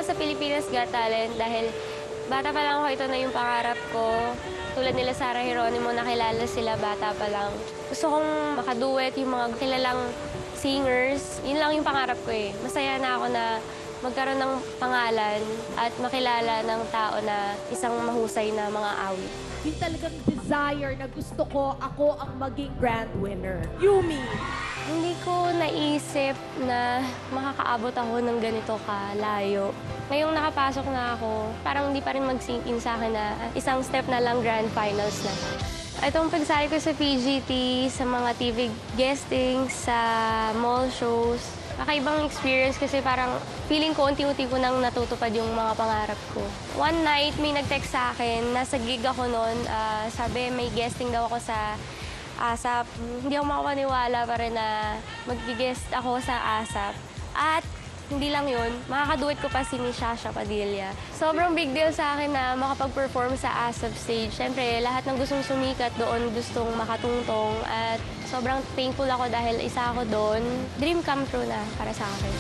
sa Pilipinas Got Talent dahil bata pa lang ako, ito na yung pangarap ko. Tulad nila Sarah Geronimo, nakilala sila bata pa lang. Gusto kong makaduet yung mga kilalang singers. Yun lang yung pangarap ko eh. Masaya na ako na magkaroon ng pangalan at makilala ng tao na isang mahusay na mga awit. Yung talagang desire na gusto ko, ako ang maging grand winner. Yumi! Hindi ko naisip na makakaabot ako ng ganito kalayo. Ngayong nakapasok na ako, parang hindi pa rin mag-sink in sa akin na isang step na lang grand finals na. Itong pagsali ko sa PGT, sa mga TV guesting, sa mall shows, kakaibang experience kasi parang feeling ko unti-unti ko nang natutupad yung mga pangarap ko. One night, may nag-text sa akin, nasa gig ako noon, sabi may guesting daw ako sa ASAP. Hindi ako makapaniwala pa rin na mag-guest ako sa ASAP. At hindi lang yun, makakaduet ko pa si Shasha Padilla. Sobrang big deal sa akin na makapag-perform sa ASAP stage. Siyempre, lahat ng gustong sumikat doon, gustong makatungtong. At sobrang thankful ako dahil isa ako doon. Dream come true na para sa akin.